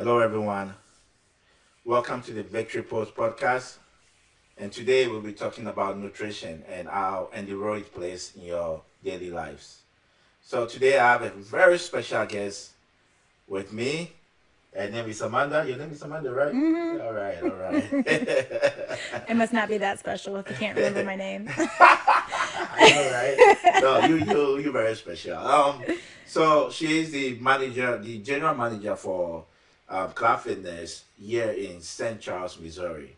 Hello, everyone. Welcome to the Victory Post podcast. And today we'll be talking about nutrition and how and the role it plays in your daily lives. So today I have a very special guest with me. Her name is Amanda. Your name is Amanda, right? Mm-hmm. All right, all right. I must not be that special if you can't remember my name. I know, right? No, you're very special. So she is the manager, the general manager for Club Fitness here in St. Charles, Missouri.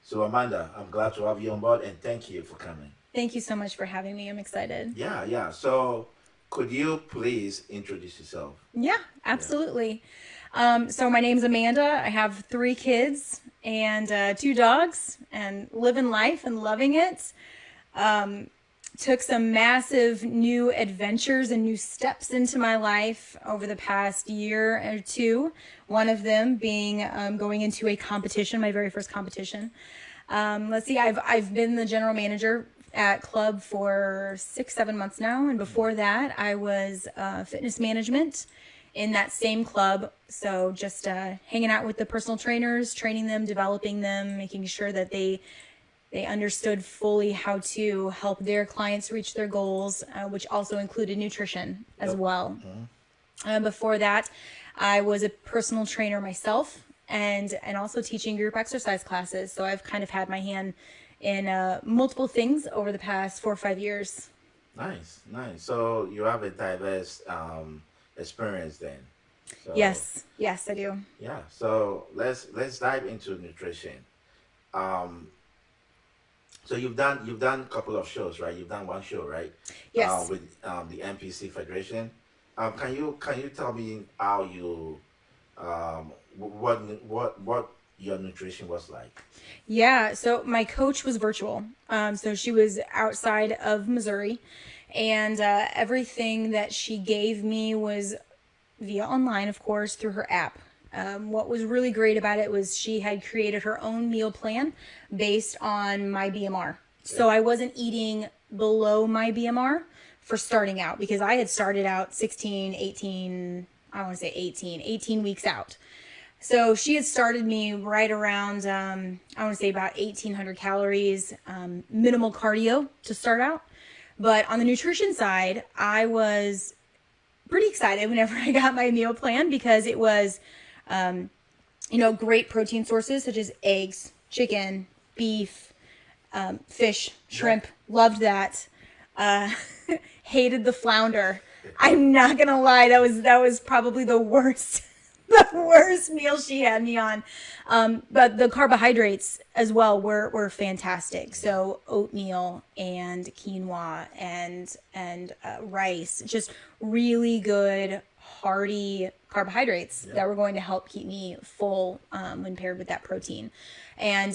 So Amanda, I'm glad to have you on board and thank you for coming. Thank you so much for having me. I'm excited. Yeah. So could you please introduce yourself? Yeah, absolutely. So my name's Amanda. I have 3 kids and 2 dogs and living life and loving it. Took some massive new adventures and new steps into my life over the past year or 2. One of them being going into a competition, my very first competition. Let's see, I've been the general manager at club for 6-7 months now, and before that I was fitness management in that same club. So just hanging out with the personal trainers, training them, developing them, making sure that they understood fully how to help their clients reach their goals, which also included nutrition as well. Before that, I was a personal trainer myself and also teaching group exercise classes. So I've kind of had my hand in multiple things over the past 4 or 5 years. Nice. So you have a diverse experience then. So, Yes, I do. Yeah. So let's dive into nutrition. So you've done a couple of shows, right? You've done one show, right? Yes. With the NPC Federation. Can you tell me how you what your nutrition was like? Yeah, so my coach was virtual. So she was outside of Missouri, and everything that she gave me was via online, of course, through her app. What was really great about it was she had created her own meal plan based on my BMR. So I wasn't eating below my BMR for starting out, because I had started out 18 weeks out. So she had started me right around, I want to say about 1,800 calories, minimal cardio to start out. But on the nutrition side, I was pretty excited whenever I got my meal plan, because it was, great protein sources such as eggs, chicken, beef, fish, shrimp. Loved that. Hated the flounder. I'm not gonna lie, that was probably the worst meal she had me on. But the carbohydrates as well were fantastic. So oatmeal and quinoa and rice, just really good hearty carbohydrates that were going to help keep me full when paired with that protein. And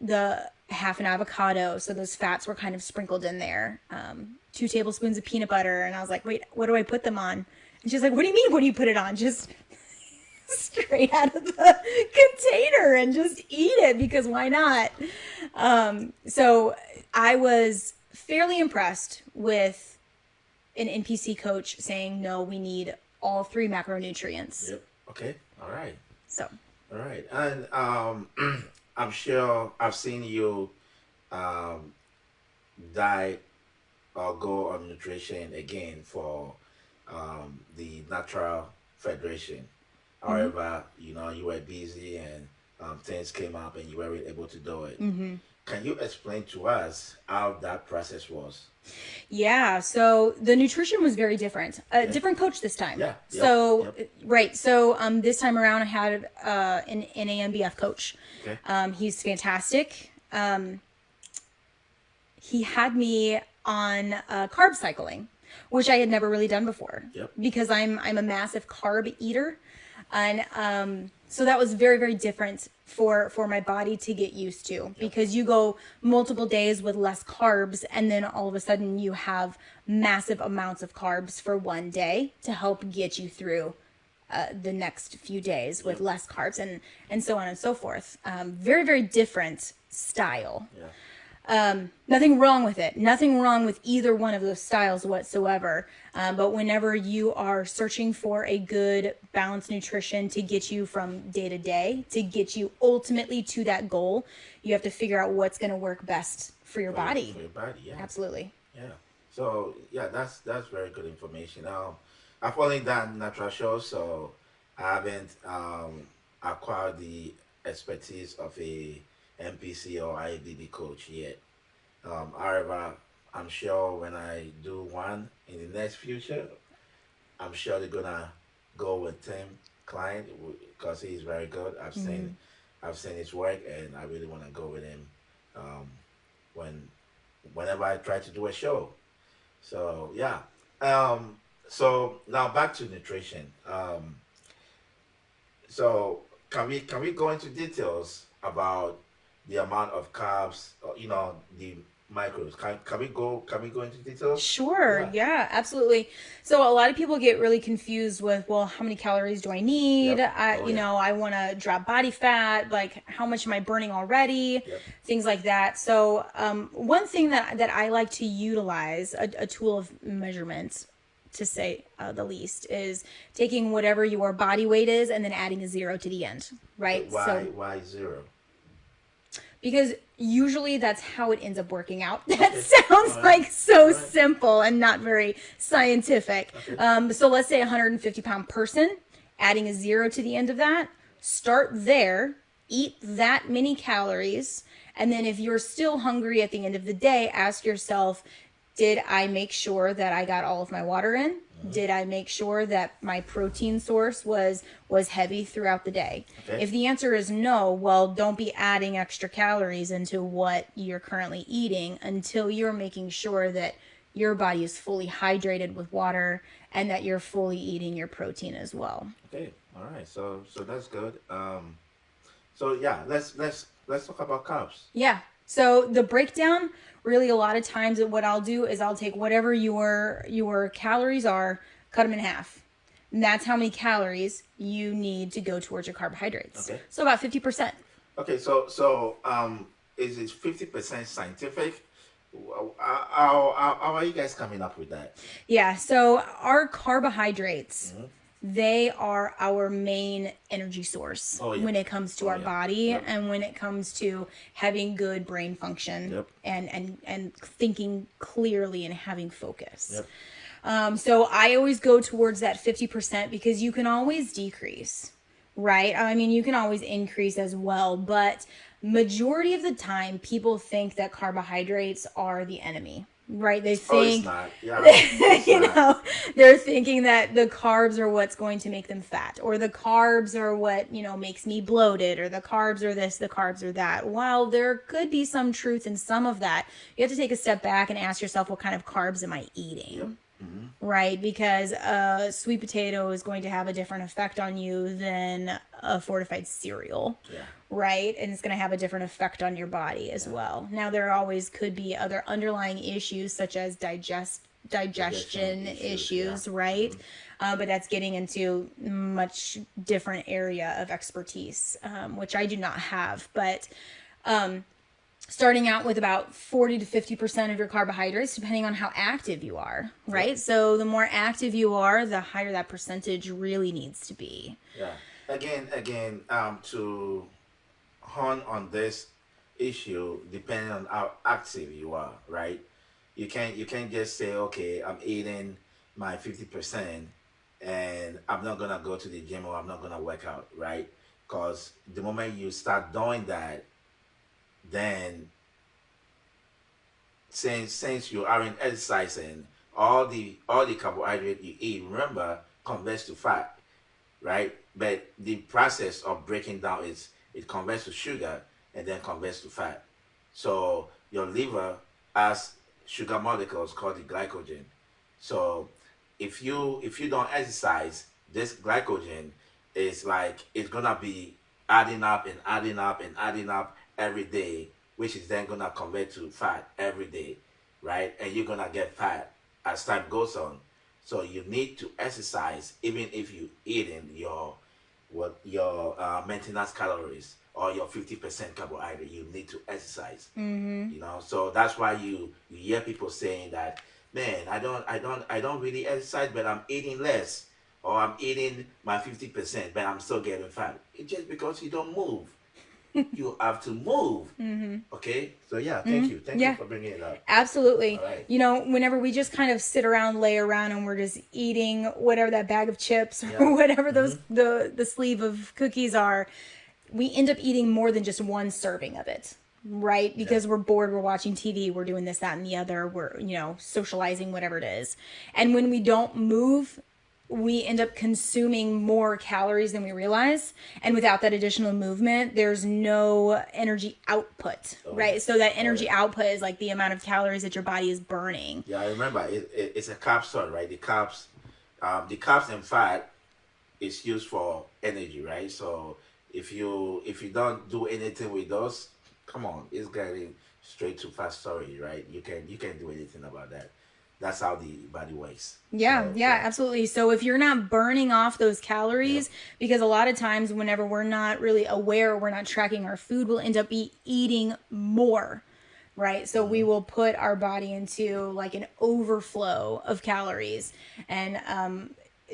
the half an avocado, so those fats were kind of sprinkled in there. 2 tablespoons of peanut butter, and I was like, wait, what do I put them on? And she's like, what do you mean, what do you put it on? Just straight out of the container and just eat it, because why not? So I was fairly impressed with an NPC coach saying, no, we need all 3 macronutrients. Yep. Okay. All right. So. All right. And I'm sure I've seen you diet or go on nutrition again for the Natural Federation. However, you were busy and things came up and you weren't able to do it. Can you explain to us how that process was? Yeah, so the nutrition was very different. Different coach this time. Yeah. Right. So this time around I had an NAMBF coach. Okay. He's fantastic. He had me on carb cycling, which I had never really done before. Yep. Because I'm a massive carb eater. And so that was very, very different for my body to get used to, because you go multiple days with less carbs, and then all of a sudden you have massive amounts of carbs for one day to help get you through the next few days with less carbs and so on and so forth. Very, very different style. Yeah. Nothing wrong with it. Nothing wrong with either one of those styles whatsoever. But whenever you are searching for a good balanced nutrition to get you from day to day, to get you ultimately to that goal, you have to figure out what's going to work best for your body. For your body, yeah. Absolutely. Yeah. So yeah, that's very good information. I've only done natural shows, so I haven't acquired the expertise of a NPC or IFBB coach yet. However, I'm sure when I do one in the next future, I'm sure they're gonna go with Tim Klein because he's very good. I've seen his work, and I really want to go with him um, when whenever I try to do a show. So yeah. So now back to nutrition. So can we go into details about the amount of carbs, the micros? Can we go into details? Sure. Yeah. Yeah, absolutely. So a lot of people get really confused with, well, how many calories do I need? Yep. Oh, yeah. I want to drop body fat. Like, how much am I burning already? Yep. Things like that. So, one thing that I like to utilize, a tool of measurement, to say the least, is taking whatever your body weight is and then adding a 0 to the end, right? Why zero? Because usually that's how it ends up working out. That Okay. sounds All right. like so All right. simple and not very scientific. Okay. So let's say a 150-pound person, adding a 0 to the end of that, start there, eat that many calories, and then if you're still hungry at the end of the day, ask yourself, did I make sure that I got all of my water in? Did I make sure that my protein source was heavy throughout the day? Okay. If the answer is no, well, don't be adding extra calories into what you're currently eating until you're making sure that your body is fully hydrated with water and that you're fully eating your protein as well. Okay. All right. So that's good. So yeah, let's talk about carbs. Yeah. So the breakdown, really a lot of times what I'll do is I'll take whatever your calories are, cut them in half. And that's how many calories you need to go towards your carbohydrates. Okay. So about 50%. Okay. So is it 50% scientific? How are you guys coming up with that? Yeah. So our carbohydrates, they are our main energy source Oh, yeah. when it comes to Oh, our yeah. body Yep. and when it comes to having good brain function Yep. and thinking clearly and having focus. Yep. So I always go towards that 50% because you can always decrease, right? I mean, you can always increase as well, but majority of the time people think that carbohydrates are the enemy, right? They Oh, it's think not. Yeah. It's you not. know, they're thinking that the carbs are what's going to make them fat, or the carbs are what, makes me bloated, or the carbs are this, the carbs are that. While there could be some truth in some of that, you have to take a step back and ask yourself, what kind of carbs am I eating? Yep. Right? Because sweet potato is going to have a different effect on you than a fortified cereal. Yeah. Right? And it's going to have a different effect on your body as well. Now, there always could be other underlying issues such as digestion issues, yeah. right? But that's getting into much different area of expertise, which I do not have. But starting out with about 40 to 50% of your carbohydrates, depending on how active you are, right? Yep. So the more active you are, the higher that percentage really needs to be. Yeah. Again, to hone on this issue, depending on how active you are, right? You can't just say, okay, I'm eating my 50% and I'm not gonna go to the gym or I'm not gonna work out, right? Because the moment you start doing that, then since you aren't exercising, all the carbohydrate you eat, remember, converts to fat, right? But the process of breaking down is it converts to sugar and then converts to fat. So your liver has sugar molecules called the glycogen. So if you don't exercise, this glycogen is like it's gonna be adding up and adding up and adding up every day, which is then gonna convert to fat every day, right? And you're gonna get fat as time goes on. So you need to exercise even if you eating your maintenance calories. or your 50% carbohydrate, you need to exercise. So that's why you hear people saying that, man, I don't really exercise, but I'm eating less, or I'm eating my 50%, but I'm still getting fat. It's just because you don't move. You have to move. Okay, so yeah, thank you Yeah. for bringing it up. Absolutely. All right. Whenever we just kind of sit around, lay around, and we're just eating whatever that bag of chips or Yeah. whatever those the sleeve of cookies are, we end up eating more than just one serving of it, right? Because we're bored, we're watching TV, we're doing this, that, and the other, we're socializing, whatever it is, and when we don't move, we end up consuming more calories than we realize. And without that additional movement, there's no energy output, right? So that energy output is like the amount of calories that your body is burning. Yeah, I remember it's a carb source, right? The carbs and fat is used for energy, right? So if you don't do anything with those, come on, it's getting straight to fat storage, right? You can do anything about that. That's how the body works. Yeah, So, yeah, absolutely. So if you're not burning off those calories, because a lot of times whenever we're not really aware, we're not tracking our food, we'll end up eating more, right? So we will put our body into like an overflow of calories. And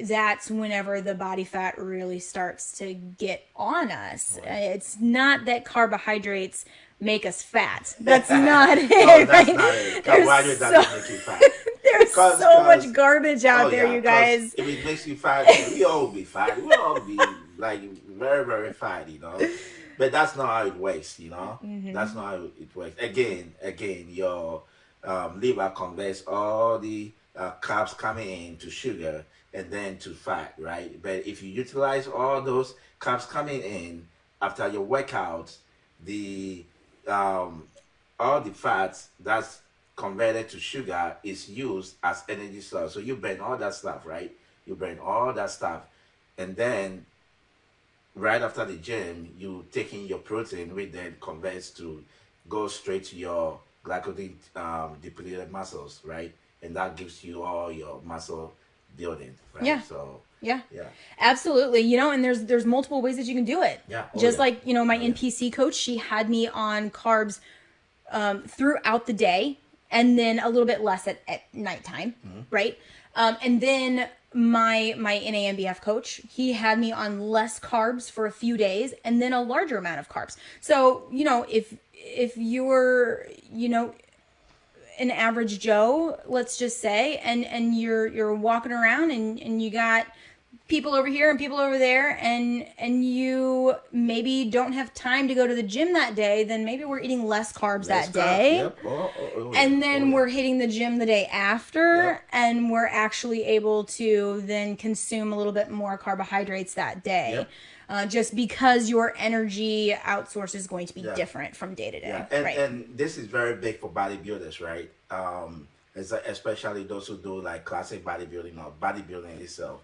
that's whenever the body fat really starts to get on us. It's not that carbohydrates make us fat. That's not it. No, that's right? not it. Carbohydrate doesn't make you fat. There's so much garbage out there, you 'cause guys. if it makes you fat, we all be fat. We all be like very, very fat, But that's not how it works. That's not how it works. Again, your liver converts all the carbs coming in to sugar and then to fat, right? But if you utilize all those carbs coming in after your workout, the all the fats that's converted to sugar is used as energy source. So you burn all that stuff, right? You burn all that stuff, and then right after the gym, you take in your protein, which then converts to go straight to your glycogen depleted muscles, right? And that gives you all your muscle building, right? Yeah. So Yeah. yeah. Absolutely. And there's multiple ways that you can do it. Yeah. Just like, my NPC coach, she had me on carbs throughout the day and then a little bit less at nighttime, right? And then my NAMBF coach, he had me on less carbs for a few days and then a larger amount of carbs. So, if you're, an average Joe, let's just say, and you're walking around and you got people over here and people over there, and you maybe don't have time to go to the gym that day, then maybe we're eating less carbs that day. Yep. And then we're hitting the gym the day after, and we're actually able to then consume a little bit more carbohydrates that day. Just because your energy outsource is going to be different from day to day. Yeah. And this is very big for bodybuilders, right? Especially those who do like classic bodybuilding or bodybuilding itself.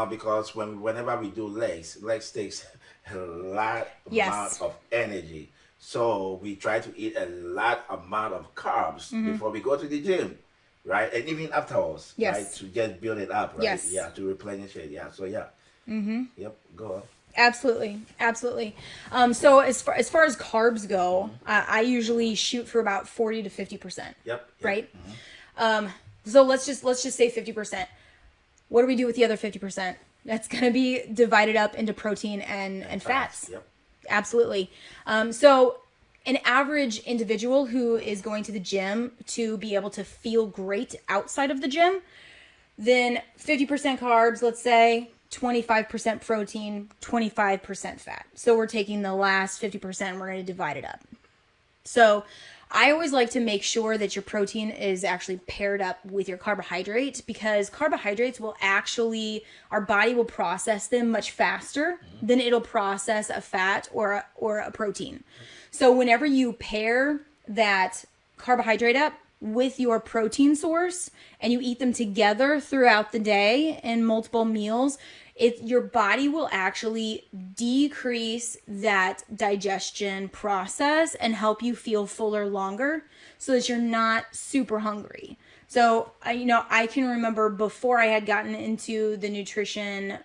Because whenever we do legs takes a lot amount of energy. So we try to eat a lot amount of carbs before we go to the gym, right? And even afterwards, right? To just build it up, right? Yes. Yeah, to replenish it. Yeah. So yeah. Yep. Go on. Absolutely. So as far as carbs go, I usually shoot for about 40 to 50%. Yep. Right. So let's just say 50%. What do we do with the other 50%? That's going to be divided up into protein and fats. Yep. Absolutely. So an average individual who is going to the gym to be able to feel great outside of the gym, then 50% carbs, let's say, 25% protein, 25% fat. So we're taking the last 50% and we're going to divide it up. So I always like to make sure that your protein is actually paired up with your carbohydrates, because carbohydrates will actually, our body will process them much faster than it'll process a fat or a protein. So whenever you pair that carbohydrate up with your protein source and you eat them together throughout the day in multiple meals, your body will actually decrease that digestion process and help you feel fuller longer so that you're not super hungry. So, I can remember before I had gotten into the nutrition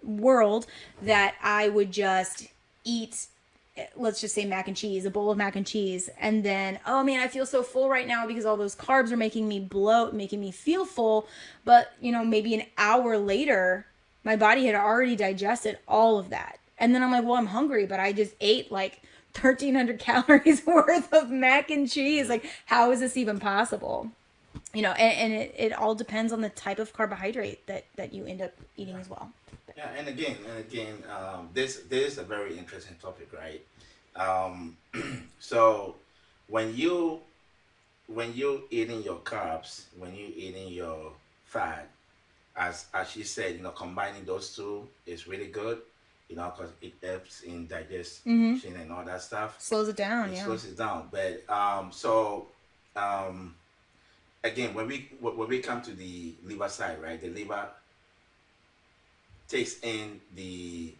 world that I would just eat let's just say mac and cheese, a bowl of mac and cheese, and then, oh man, I feel so full right now because all those carbs are making me bloat, making me feel full. But, maybe an hour later, my body had already digested all of that. And then I'm like, well, I'm hungry, but I just ate like 1,300 calories worth of mac and cheese. Like, how is this even possible? And it all depends on the type of carbohydrate that you end up eating as well. Yeah, and again, this is a very interesting topic, right? Um, so when you eating your carbs, when you eating your fat, as you said, combining those two is really good, because it helps in digestion and all that stuff. Slows it down, It yeah. slows it down. But um, again, when we come to the liver side, right? The liver takes in the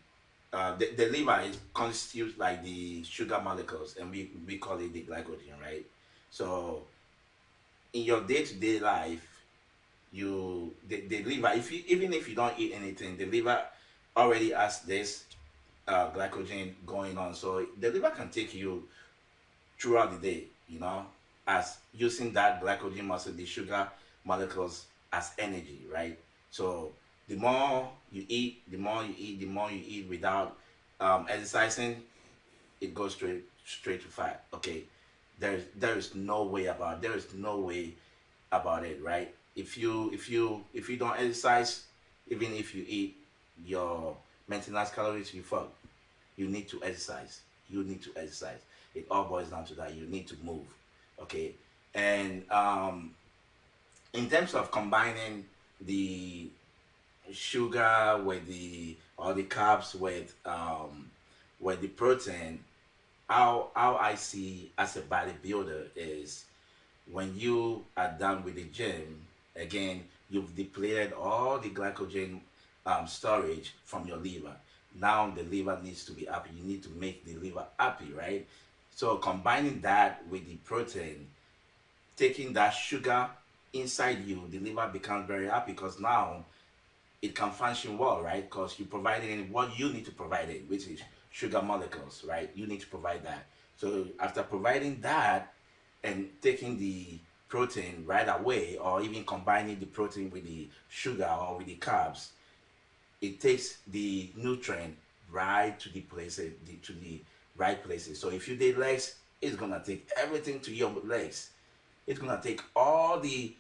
liver is constitutes like the sugar molecules, and we call it the glycogen, right? So in your day-to-day life, the liver, if you even if you don't eat anything, the liver already has this glycogen going on, so the liver can take you throughout the day, as using that glycogen muscle, the sugar molecules as energy, right? So the more you eat, without exercising, it goes straight to fat. Okay, there is no way about it, right? If you don't exercise, even if you eat your maintenance calories, you fuck. You need to exercise. It all boils down to that. You need to move. Okay, and in terms of combining the sugar with the carbs with the protein, how I see as a bodybuilder is when you are done with the gym, again, you've depleted all the glycogen storage from your liver. Now the liver needs to be happy. You need to make the liver happy, right? So combining that with the protein, taking that sugar inside you, the liver becomes very happy because now it can function well, right? Because you provided what you need to provide it, which is sugar molecules, right? You need to provide that. So after providing that and taking the protein right away, or even combining the protein with the sugar or with the carbs, it takes the nutrient right to the places, to the right places. So if you did legs, it's gonna take everything to your legs. It's gonna take all the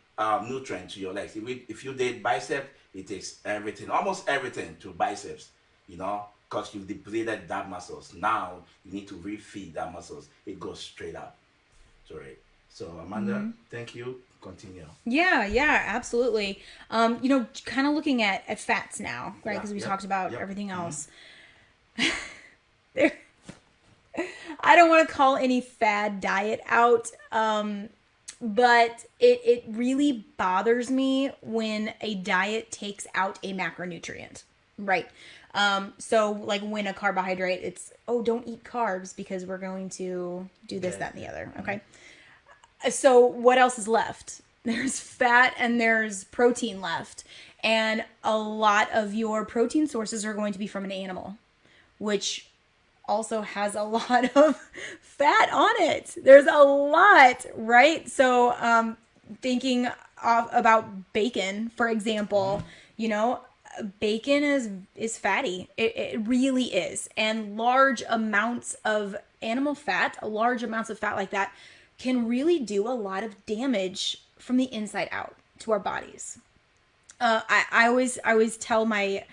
nutrient to your legs. If you did bicep, it takes everything, almost everything to biceps, because you've depleted that muscles. Now you need to refeed that muscles. It goes straight up. Sorry. So Amanda, thank you. Continue. Yeah, absolutely. Kind of looking at fats now, right? Because we talked about everything else. There, I don't want to call any fad diet out, but it really bothers me when a diet takes out a macronutrient, right? So like when a carbohydrate, it's, oh, don't eat carbs because we're going to do this, that, and the other. Okay. So what else is left? There's fat and there's protein left. And a lot of your protein sources are going to be from an animal, which also has a lot of fat on it. There's a lot, right? So thinking about bacon, for example, bacon is fatty. It really is. And large amounts of animal fat, large amounts of fat like that, can really do a lot of damage from the inside out to our bodies. I always tell my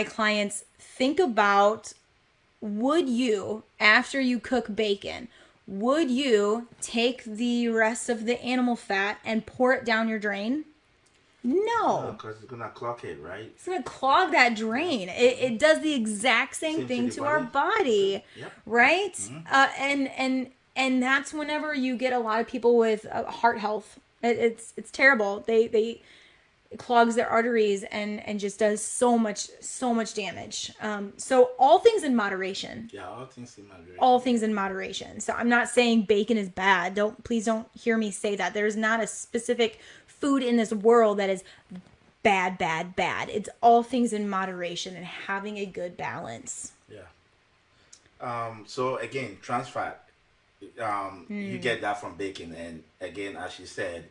clients, think about, would you, after you cook bacon, would you take the rest of the animal fat and pour it down your drain? No. Because it's going to clog it, right? It's going to clog that drain. It does the exact same thing to our body, right? And that's whenever you get a lot of people with heart health. It's terrible. It clogs their arteries and just does so much damage. So all things in moderation. Yeah, all things in moderation. All things in moderation. So I'm not saying bacon is bad. Please don't hear me say that. There's not a specific food in this world that is bad. It's all things in moderation and having a good balance. Yeah. So again, trans fat, you get that from bacon, and again, as she said,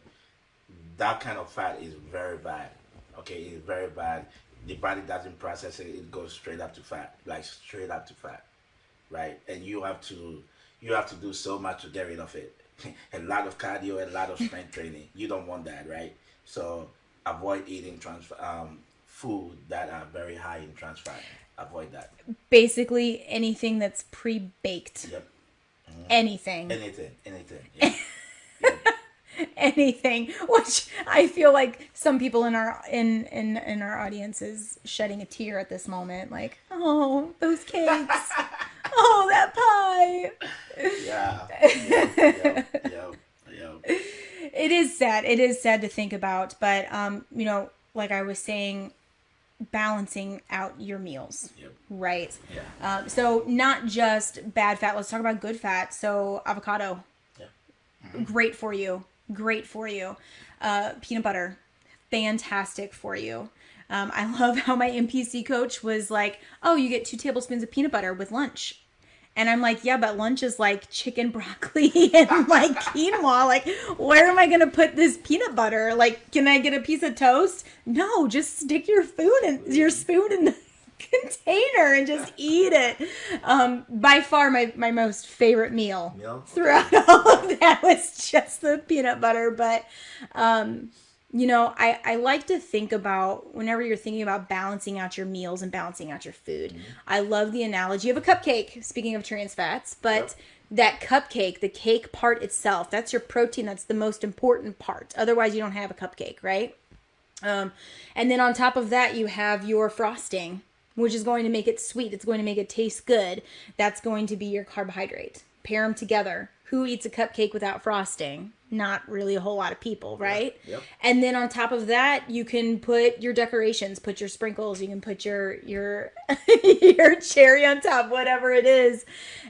that kind of fat is very bad. Okay, it's very bad. The body doesn't process it; it goes straight up to fat, like straight up to fat, right? And you have to do so much to get rid of it. A lot of cardio, a lot of strength training. You don't want that, right? So avoid eating food that are very high in trans fat. Avoid that. Basically, anything that's pre-baked. Yep. Anything. Anything. Yeah. Anything, which I feel like some people in our audience is shedding a tear at this moment, like, oh, those cakes, oh, that pie. Yeah. Yeah. It is sad. It is sad to think about, but like I was saying, balancing out your meals. Yep. Right. Yeah. So not just bad fat. Let's talk about good fat. So avocado, Yeah. great for you. Great for you. Peanut butter, fantastic for you. I love how my MPC coach was like, oh, you get 2 tablespoons of peanut butter with lunch. And I'm like, yeah, but lunch is like chicken, broccoli, and like quinoa. Like, where am I going to put this peanut butter? Like, can I get a piece of toast? No, just stick your spoon in the container and just eat it. By far my most favorite meal throughout all of that was just the peanut butter. But I like to think about, whenever you're thinking about balancing out your meals and balancing out your food, I love the analogy of a cupcake, speaking of trans fats, but that cupcake, the cake part itself, that's your protein. That's the most important part. Otherwise you don't have a cupcake, right? And then on top of that, you have your frosting, which is going to make it sweet. It's going to make it taste good. That's going to be your carbohydrate. Pair them together. Who eats a cupcake without frosting? Not really a whole lot of people, right? Yep. And then on top of that, you can put your decorations, put your sprinkles, you can put your your cherry on top, whatever it is.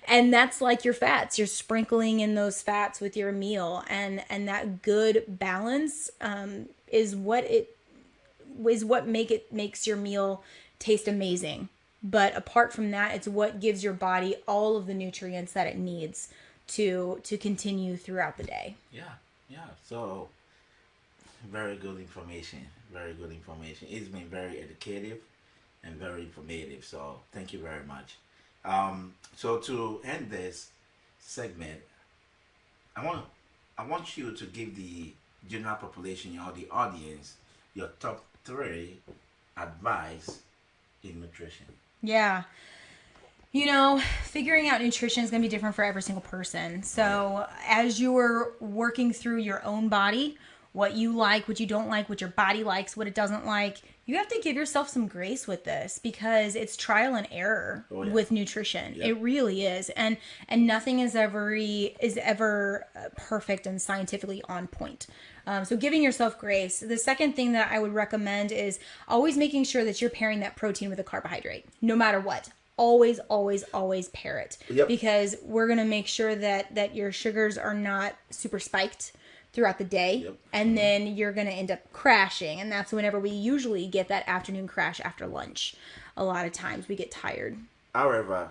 And that's like your fats. You're sprinkling in those fats with your meal, and that good balance is what makes your meal taste amazing. But apart from that, it's what gives your body all of the nutrients that it needs to continue throughout the day. Yeah. So very good information. Very good information. It's been very educative and very informative. So thank you very much. So to end this segment, I want you to give the general population or the audience your top 3 advice in nutrition. Yeah. Figuring out nutrition is going to be different for every single person. So as you're working through your own body, what you like, what you don't like, what your body likes, what it doesn't like, you have to give yourself some grace with this, because it's trial and error with nutrition. Yep. It really is. And nothing is ever perfect and scientifically on point. So giving yourself grace. The second thing that I would recommend is always making sure that you're pairing that protein with a carbohydrate, no matter what. Always pair it. Yep. Because we're going to make sure that your sugars are not super spiked throughout the day. Yep. And then you're going to end up crashing. And that's whenever we usually get that afternoon crash after lunch. A lot of times we get tired. However,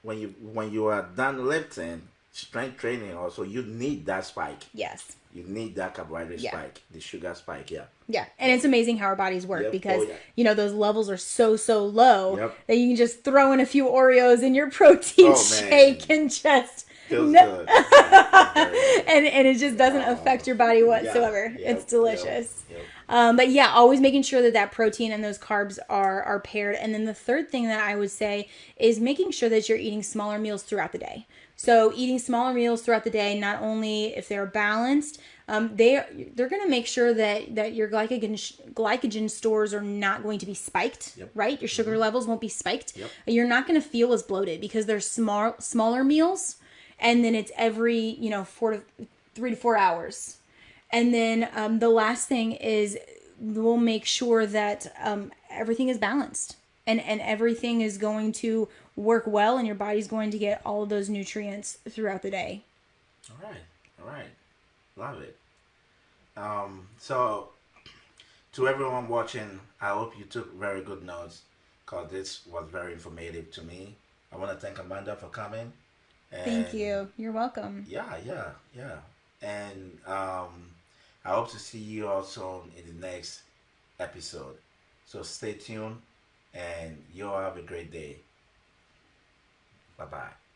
when you are done lifting, strength training also, you need that spike. Yes. You need that carbohydrate spike, the sugar spike, Yeah, and it's amazing how our bodies work because, those levels are so low that you can just throw in a few Oreos in your protein shake and just... Feels good. and it just doesn't affect your body whatsoever. It's delicious. But always making sure that protein and those carbs are paired. And then the third thing that I would say is making sure that you're eating smaller meals throughout the day. So eating smaller meals throughout the day, not only if they're balanced, they're going to make sure that your glycogen stores are not going to be spiked, right? Your sugar levels won't be spiked. You're not going to feel as bloated because they're smaller meals, and then it's every 3 to 4 hours. And then the last thing is we'll make sure that everything is balanced and everything is going to work well, and your body's going to get all of those nutrients throughout the day. All right. Love it. So to everyone watching, I hope you took very good notes, because this was very informative to me. I want to thank Amanda for coming. Thank And you. You're welcome. yeah. And I hope to see you also in the next episode. So stay tuned and you all have a great day. Bye bye.